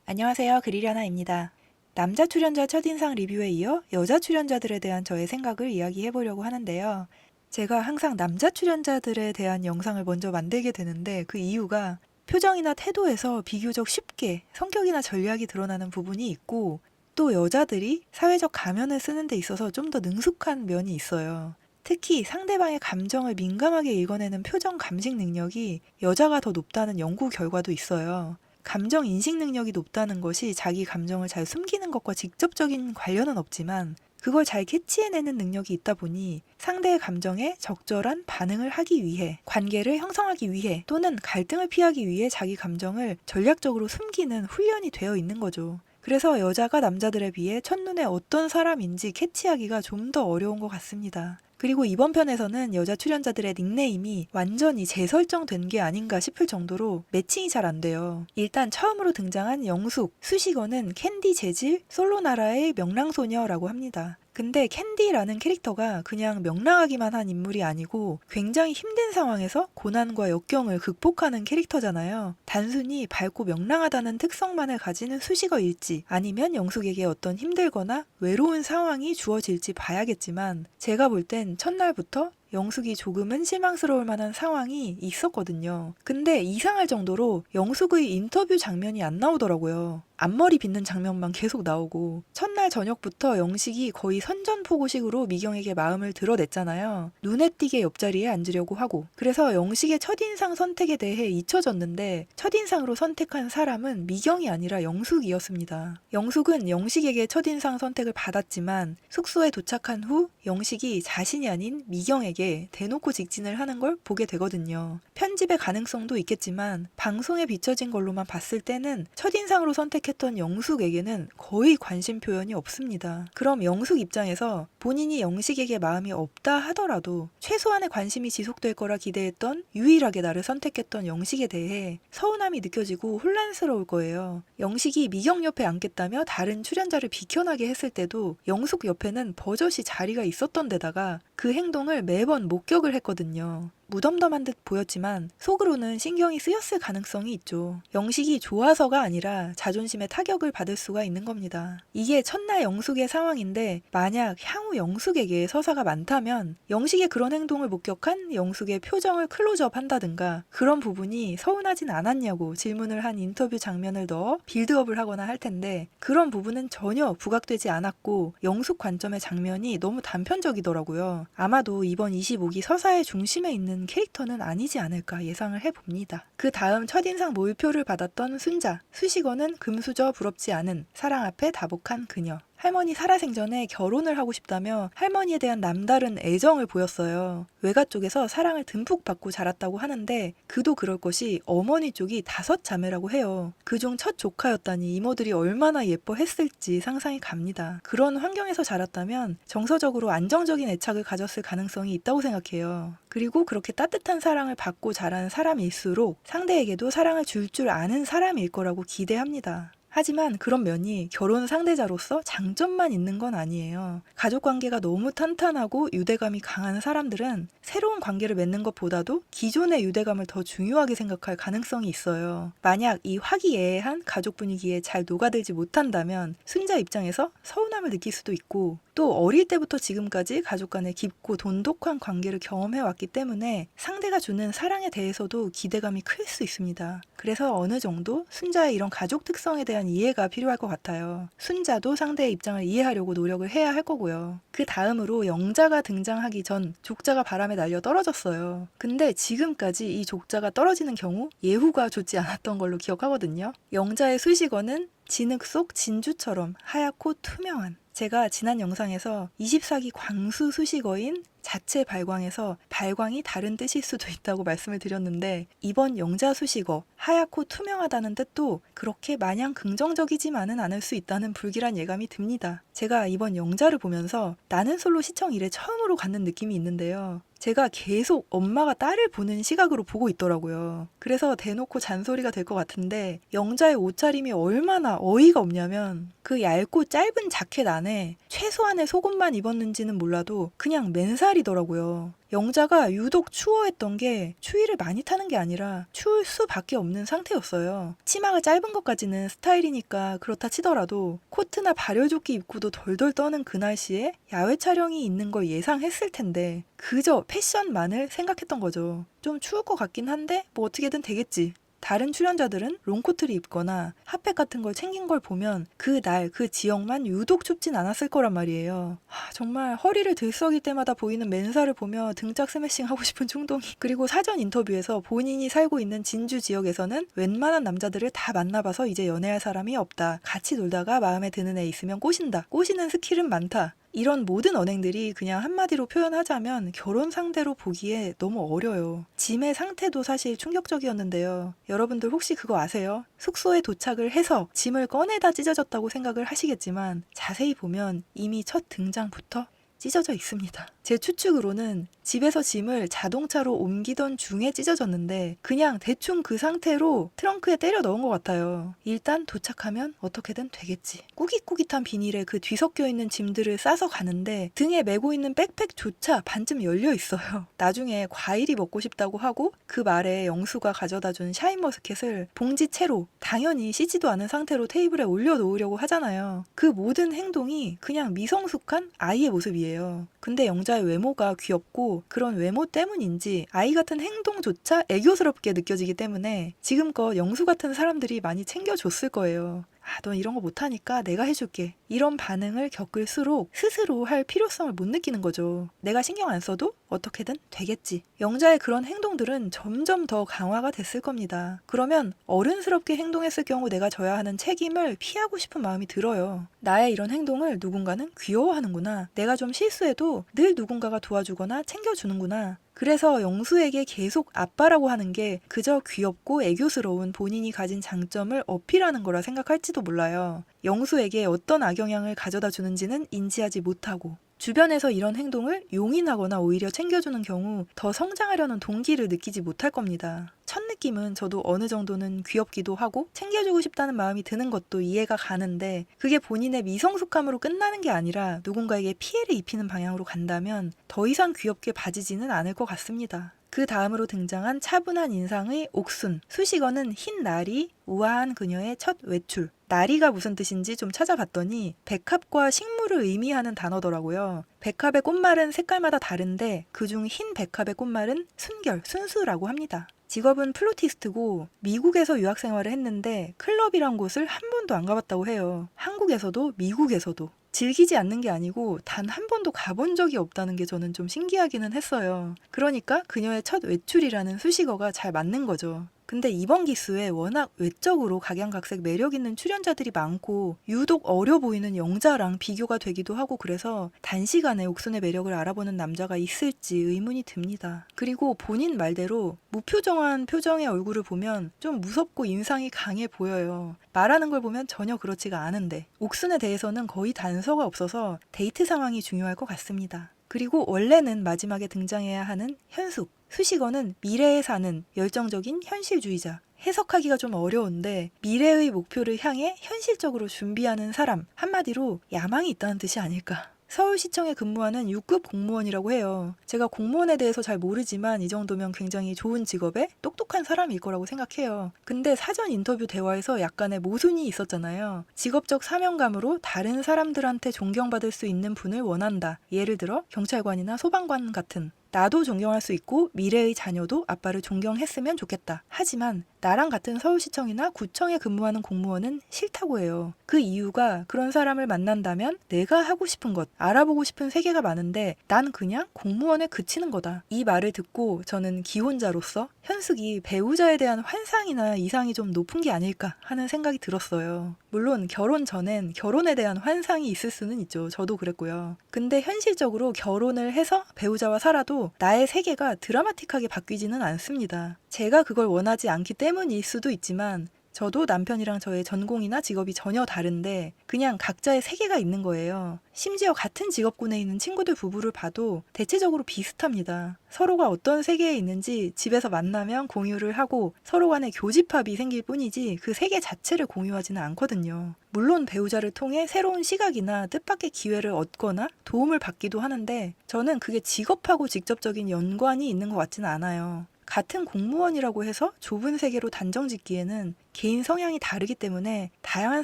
안녕하세요. 그리려나입니다. 남자 출연자 첫인상 리뷰에 이어 여자 출연자들에 대한 저의 생각을 이야기해보려고 하는데요. 제가 항상 남자 출연자들에 대한 영상을 먼저 만들게 되는데 그 이유가 표정이나 태도에서 비교적 쉽게 성격이나 전략이 드러나는 부분이 있고 또 여자들이 사회적 가면을 쓰는 데 있어서 좀 더 능숙한 면이 있어요. 특히 상대방의 감정을 민감하게 읽어내는 표정 감식 능력이 여자가 더 높다는 연구 결과도 있어요. 감정 인식 능력이 높다는 것이 자기 감정을 잘 숨기는 것과 직접적인 관련은 없지만 그걸 잘 캐치해내는 능력이 있다 보니 상대의 감정에 적절한 반응을 하기 위해, 관계를 형성하기 위해 또는 갈등을 피하기 위해 자기 감정을 전략적으로 숨기는 훈련이 되어 있는 거죠. 그래서 여자가 남자들에 비해 첫눈에 어떤 사람인지 캐치하기가 좀 더 어려운 것 같습니다. 그리고 이번 편에서는 여자 출연자들의 닉네임이 완전히 재설정된 게 아닌가 싶을 정도로 매칭이 잘 안 돼요. 일단 처음으로 등장한 영숙, 수식어는 캔디 재질 솔로나라의 명랑소녀라고 합니다. 근데 캔디라는 캐릭터가 그냥 명랑하기만 한 인물이 아니고 굉장히 힘든 상황에서 고난과 역경을 극복하는 캐릭터잖아요. 단순히 밝고 명랑하다는 특성만을 가지는 수식어일지 아니면 영숙에게 어떤 힘들거나 외로운 상황이 주어질지 봐야겠지만 제가 볼 땐 첫날부터 영숙이 조금은 실망스러울 만한 상황이 있었거든요. 근데 이상할 정도로 영숙의 인터뷰 장면이 안 나오더라고요. 앞머리 빗는 장면만 계속 나오고 첫날 저녁부터 영식이 거의 선전포고식으로 미경에게 마음을 드러냈잖아요. 눈에 띄게 옆자리에 앉으려고 하고 그래서 영식의 첫인상 선택에 대해 잊혀졌는데 첫인상으로 선택한 사람은 미경이 아니라 영숙이었습니다. 영숙은 영식에게 첫인상 선택을 받았지만 숙소에 도착한 후 영식이 자신이 아닌 미경에게 대놓고 직진을 하는 걸 보게 되거든요. 편집의 가능성도 있겠지만 방송에 비춰진 걸로만 봤을 때는 첫인상으로 선택했던 영숙에게는 거의 관심 표현이 없습니다. 그럼 영숙 입장에서 본인이 영식에게 마음이 없다 하더라도 최소한의 관심이 지속될 거라 기대했던 유일하게 나를 선택했던 영식에 대해 서운함이 느껴지고 혼란스러울 거예요. 영식이 미경 옆에 앉겠다며 다른 출연자를 비켜나게 했을 때도 영숙 옆에는 버젓이 자리가 있었던 데다가 그 행동을 매번 목격을 했거든요. 무덤덤한 듯 보였지만 속으로는 신경이 쓰였을 가능성이 있죠. 영식이 좋아서가 아니라 자존심에 타격을 받을 수가 있는 겁니다. 이게 첫날 영숙의 상황인데 만약 향후 영숙에게 서사가 많다면 영식의 그런 행동을 목격한 영숙의 표정을 클로즈업 한다든가 그런 부분이 서운하진 않았냐고 질문을 한 인터뷰 장면을 넣어 빌드업을 하거나 할 텐데 그런 부분은 전혀 부각되지 않았고 영숙 관점의 장면이 너무 단편적이더라고요. 아마도 이번 25기 서사의 중심에 있는 캐릭터는 아니지 않을까 예상을 해봅니다. 그 다음 첫인상 몰표를 받았던 순자, 수식어는 금수저 부럽지 않은 사랑 앞에 다복한 그녀. 할머니 살아생전에 결혼을 하고 싶다며 할머니에 대한 남다른 애정을 보였어요. 외가 쪽에서 사랑을 듬뿍 받고 자랐다고 하는데 그도 그럴 것이 어머니 쪽이 5자매라고 해요. 그중 첫 조카였다니 이모들이 얼마나 예뻐했을지 상상이 갑니다. 그런 환경에서 자랐다면 정서적으로 안정적인 애착을 가졌을 가능성이 있다고 생각해요. 그리고 그렇게 따뜻한 사랑을 받고 자란 사람일수록 상대에게도 사랑을 줄 아는 사람일 거라고 기대합니다. 하지만 그런 면이 결혼 상대자로서 장점만 있는 건 아니에요. 가족관계가 너무 탄탄하고 유대감이 강한 사람들은 새로운 관계를 맺는 것보다도 기존의 유대감을 더 중요하게 생각할 가능성이 있어요. 만약 이 화기애애한 가족 분위기에 잘 녹아들지 못한다면 순자 입장에서 서운함을 느낄 수도 있고 또 어릴 때부터 지금까지 가족 간의 깊고 돈독한 관계를 경험해왔기 때문에 상대가 주는 사랑에 대해서도 기대감이 클 수 있습니다. 그래서 어느 정도 순자의 이런 가족 특성에 대한 이해가 필요할 것 같아요. 순자도 상대의 입장을 이해하려고 노력을 해야 할 거고요. 그 다음으로 영자가 등장하기 전 족자가 바람에 날려 떨어졌어요. 근데 지금까지 이 족자가 떨어지는 경우 예후가 좋지 않았던 걸로 기억하거든요. 영자의 수식어는 진흙 속 진주처럼 하얗고 투명한. 제가 지난 영상에서 24기 광수 수식어인 자체 발광에서 발광이 다른 뜻일 수도 있다고 말씀을 드렸는데 이번 영자 수식어 하얗고 투명하다는 뜻도 그렇게 마냥 긍정적이지만은 않을 수 있다는 불길한 예감이 듭니다. 제가 이번 영자를 보면서 나는 솔로 시청 이래 처음으로 갖는 느낌이 있는데요. 제가 계속 엄마가 딸을 보는 시각으로 보고 있더라고요. 그래서 대놓고 잔소리가 될 것 같은데 영자의 옷차림이 얼마나 어이가 없냐면 그 얇고 짧은 자켓 안에 최소한의 속옷만 입었는지는 몰라도 그냥 맨살이더라고요. 영자가 유독 추워했던 게 추위를 많이 타는 게 아니라 추울 수밖에 없는 상태였어요. 치마가 짧은 것까지는 스타일이니까 그렇다 치더라도 코트나 발열조끼 입고도 덜덜 떠는 그 날씨에 야외 촬영이 있는 걸 예상했을 텐데 그저 패션만을 생각했던 거죠. 좀 추울 것 같긴 한데 뭐 어떻게든 되겠지. 다른 출연자들은 롱코트를 입거나 핫팩 같은 걸 챙긴 걸 보면 그날 그 지역만 유독 춥진 않았을 거란 말이에요. 정말 허리를 들썩일 때마다 보이는 맨살을 보며 등짝 스매싱 하고 싶은 충동이. 그리고 사전 인터뷰에서 본인이 살고 있는 진주 지역에서는 웬만한 남자들을 다 만나봐서 이제 연애할 사람이 없다. 같이 놀다가 마음에 드는 애 있으면 꼬신다. 꼬시는 스킬은 많다. 이런 모든 언행들이 그냥 한마디로 표현하자면 결혼 상대로 보기에 너무 어려요. 짐의 상태도 사실 충격적이었는데요. 여러분들 혹시 그거 아세요? 숙소에 도착을 해서 짐을 꺼내다 찢어졌다고 생각을 하시겠지만 자세히 보면 이미 첫 등장부터 찢어져 있습니다. 제 추측으로는 집에서 짐을 자동차로 옮기던 중에 찢어졌는데 그냥 대충 그 상태로 트렁크에 때려 넣은 것 같아요. 일단 도착하면 어떻게든 되겠지. 꾸깃꾸깃한 비닐에 그 뒤섞여 있는 짐들을 싸서 가는데 등에 메고 있는 백팩조차 반쯤 열려 있어요. 나중에 과일이 먹고 싶다고 하고 그 말에 영수가 가져다 준 샤인머스켓을 봉지 채로 당연히 씻지도 않은 상태로 테이블에 올려놓으려고 하잖아요. 그 모든 행동이 그냥 미성숙한 아이의 모습이에요. 근데 영자의 외모가 귀엽고 그런 외모 때문인지 아이 같은 행동조차 애교스럽게 느껴지기 때문에 지금껏 영수 같은 사람들이 많이 챙겨줬을 거예요. 넌 이런 거 못하니까 내가 해줄게. 이런 반응을 겪을수록 스스로 할 필요성을 못 느끼는 거죠. 내가 신경 안 써도 어떻게든 되겠지. 영자의 그런 행동들은 점점 더 강화가 됐을 겁니다. 그러면 어른스럽게 행동했을 경우 내가 져야 하는 책임을 피하고 싶은 마음이 들어요. 나의 이런 행동을 누군가는 귀여워하는구나. 내가 좀 실수해도 늘 누군가가 도와주거나 챙겨주는구나. 그래서 영수에게 계속 아빠라고 하는 게 그저 귀엽고 애교스러운 본인이 가진 장점을 어필하는 거라 생각할지도 몰라요. 영수에게 어떤 악영향을 가져다 주는지는 인지하지 못하고 주변에서 이런 행동을 용인하거나 오히려 챙겨주는 경우 더 성장하려는 동기를 느끼지 못할 겁니다. 첫 느낌은 저도 어느 정도는 귀엽기도 하고 챙겨주고 싶다는 마음이 드는 것도 이해가 가는데 그게 본인의 미성숙함으로 끝나는 게 아니라 누군가에게 피해를 입히는 방향으로 간다면 더 이상 귀엽게 봐지지는 않을 것 같습니다. 그 다음으로 등장한 차분한 인상의 옥순. 수식어는 흰 나리, 우아한 그녀의 첫 외출. 나리가 무슨 뜻인지 좀 찾아봤더니 백합과 식물을 의미하는 단어더라고요. 백합의 꽃말은 색깔마다 다른데 그중 흰 백합의 꽃말은 순결, 순수라고 합니다. 직업은 플루티스트고 미국에서 유학 생활을 했는데 클럽이란 곳을 한 번도 안 가봤다고 해요. 한국에서도 미국에서도. 즐기지 않는 게 아니고 단 한 번도 가본 적이 없다는 게 저는 좀 신기하기는 했어요. 그러니까 그녀의 첫 외출이라는 수식어가 잘 맞는 거죠. 근데 이번 기수에 워낙 외적으로 각양각색 매력 있는 출연자들이 많고 유독 어려 보이는 영자랑 비교가 되기도 하고 그래서 단시간에 옥순의 매력을 알아보는 남자가 있을지 의문이 듭니다. 그리고 본인 말대로 무표정한 표정의 얼굴을 보면 좀 무섭고 인상이 강해 보여요. 말하는 걸 보면 전혀 그렇지가 않은데 옥순에 대해서는 거의 단서가 없어서 데이트 상황이 중요할 것 같습니다. 그리고 원래는 마지막에 등장해야 하는 현숙. 수식어는 미래에 사는 열정적인 현실주의자. 해석하기가 좀 어려운데 미래의 목표를 향해 현실적으로 준비하는 사람. 한마디로 야망이 있다는 뜻이 아닐까. 서울시청에 근무하는 6급 공무원이라고 해요. 제가 공무원에 대해서 잘 모르지만 이 정도면 굉장히 좋은 직업에 똑똑한 사람일 거라고 생각해요. 근데 사전 인터뷰 대화에서 약간의 모순이 있었잖아요. 직업적 사명감으로 다른 사람들한테 존경받을 수 있는 분을 원한다. 예를 들어 경찰관이나 소방관 같은. 나도 존경할 수 있고 미래의 자녀도 아빠를 존경했으면 좋겠다. 하지만 나랑 같은 서울시청이나 구청에 근무하는 공무원은 싫다고 해요. 그 이유가 그런 사람을 만난다면 내가 하고 싶은 것, 알아보고 싶은 세계가 많은데 난 그냥 공무원에 그치는 거다. 이 말을 듣고 저는 기혼자로서 현숙이 배우자에 대한 환상이나 이상이 좀 높은 게 아닐까 하는 생각이 들었어요. 물론 결혼 전엔 결혼에 대한 환상이 있을 수는 있죠. 저도 그랬고요. 근데 현실적으로 결혼을 해서 배우자와 살아도 나의 세계가 드라마틱하게 바뀌지는 않습니다. 제가 그걸 원하지 않기 때문일 수도 있지만 저도 남편이랑 저의 전공이나 직업이 전혀 다른데 그냥 각자의 세계가 있는 거예요. 심지어 같은 직업군에 있는 친구들 부부를 봐도 대체적으로 비슷합니다. 서로가 어떤 세계에 있는지 집에서 만나면 공유를 하고 서로 간에 교집합이 생길 뿐이지 그 세계 자체를 공유하지는 않거든요. 물론 배우자를 통해 새로운 시각이나 뜻밖의 기회를 얻거나 도움을 받기도 하는데 저는 그게 직업하고 직접적인 연관이 있는 것 같지는 않아요. 같은 공무원이라고 해서 좁은 세계로 단정 짓기에는 개인 성향이 다르기 때문에 다양한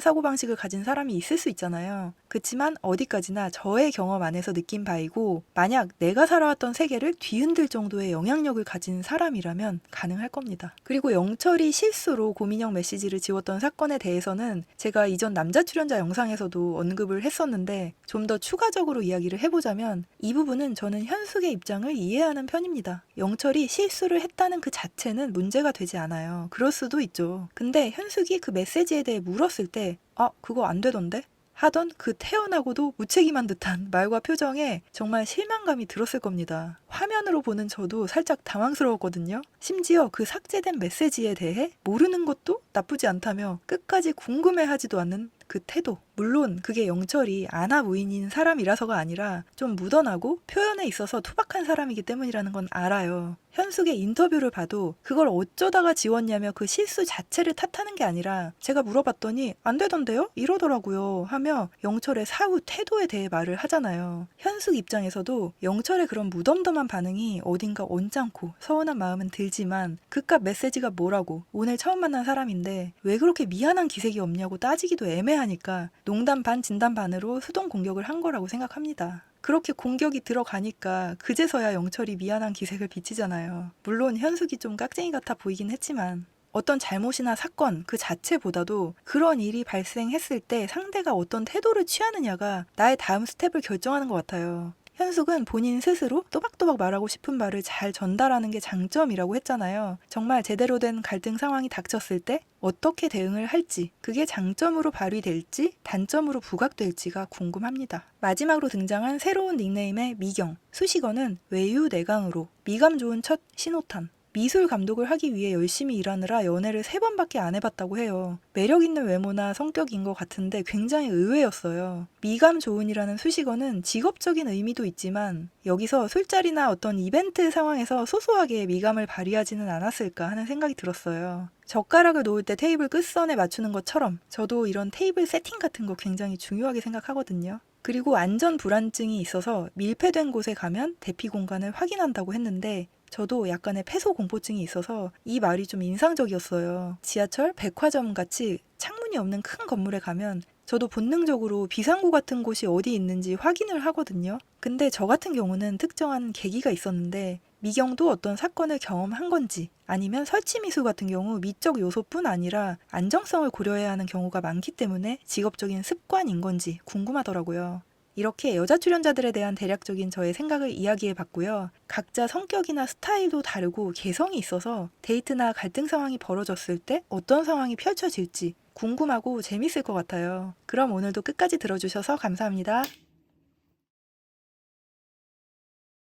사고방식을 가진 사람이 있을 수 있잖아요. 그치만 어디까지나 저의 경험 안에서 느낀 바이고 만약 내가 살아왔던 세계를 뒤흔들 정도의 영향력을 가진 사람이라면 가능할 겁니다. 그리고 영철이 실수로 고민형 메시지를 지웠던 사건에 대해서는 제가 이전 남자 출연자 영상에서도 언급을 했었는데 좀 더 추가적으로 이야기를 해보자면 이 부분은 저는 현숙의 입장을 이해하는 편입니다. 영철이 실수를 했다는 그 자체는 문제가 되지 않아요. 그럴 수도 있죠. 근데 현숙이 그 메시지에 대해 물었을 때 그거 안 되던데? 하던 그 태어나고도 무책임한 듯한 말과 표정에 정말 실망감이 들었을 겁니다. 화면으로 보는 저도 살짝 당황스러웠거든요. 심지어 그 삭제된 메시지에 대해 모르는 것도 나쁘지 않다며 끝까지 궁금해하지도 않는 그 태도. 물론 그게 영철이 아나 무인인 사람이라서가 아니라 좀 묻어나고 표현에 있어서 투박한 사람이기 때문이라는 건 알아요. 현숙의 인터뷰를 봐도 그걸 어쩌다가 지웠냐며 그 실수 자체를 탓하는 게 아니라 제가 물어봤더니 안 되던데요? 이러더라고요 하며 영철의 사후 태도에 대해 말을 하잖아요. 현숙 입장에서도 영철의 그런 무덤덤한 반응이 어딘가 언짢고 서운한 마음은 들지만 그깟 메시지가 뭐라고 오늘 처음 만난 사람인데 왜 그렇게 미안한 기색이 없냐고 따지기도 애매하니까 농담 반 진담 반으로 수동 공격을 한 거라고 생각합니다. 그렇게 공격이 들어가니까 그제서야 영철이 미안한 기색을 비치잖아요. 물론 현숙이 좀 깍쟁이 같아 보이긴 했지만 어떤 잘못이나 사건 그 자체보다도 그런 일이 발생했을 때 상대가 어떤 태도를 취하느냐가 나의 다음 스텝을 결정하는 것 같아요. 현숙은 본인 스스로 또박또박 말하고 싶은 말을 잘 전달하는 게 장점이라고 했잖아요. 정말 제대로 된 갈등 상황이 닥쳤을 때 어떻게 대응을 할지, 그게 장점으로 발휘될지 단점으로 부각될지가 궁금합니다. 마지막으로 등장한 새로운 닉네임의 미경. 수식어는 외유내강으로 미감 좋은 첫 신호탄. 미술 감독을 하기 위해 열심히 일하느라 연애를 3번밖에 안 해봤다고 해요. 매력 있는 외모나 성격인 것 같은데 굉장히 의외였어요. 미감 좋은이라는 수식어는 직업적인 의미도 있지만 여기서 술자리나 어떤 이벤트 상황에서 소소하게 미감을 발휘하지는 않았을까 하는 생각이 들었어요. 젓가락을 놓을 때 테이블 끝선에 맞추는 것처럼 저도 이런 테이블 세팅 같은 거 굉장히 중요하게 생각하거든요. 그리고 안전 불안증이 있어서 밀폐된 곳에 가면 대피 공간을 확인한다고 했는데 저도 약간의 폐소 공포증이 있어서 이 말이 좀 인상적이었어요. 지하철, 백화점 같이 창문이 없는 큰 건물에 가면 저도 본능적으로 비상구 같은 곳이 어디 있는지 확인을 하거든요. 근데 저 같은 경우는 특정한 계기가 있었는데 미경도 어떤 사건을 경험한 건지 아니면 설치 미수 같은 경우 미적 요소뿐 아니라 안정성을 고려해야 하는 경우가 많기 때문에 직업적인 습관인 건지 궁금하더라고요. 이렇게 여자 출연자들에 대한 대략적인 저의 생각을 이야기해 봤고요. 각자 성격이나 스타일도 다르고 개성이 있어서 데이트나 갈등 상황이 벌어졌을 때 어떤 상황이 펼쳐질지 궁금하고 재밌을 것 같아요. 그럼 오늘도 끝까지 들어주셔서 감사합니다.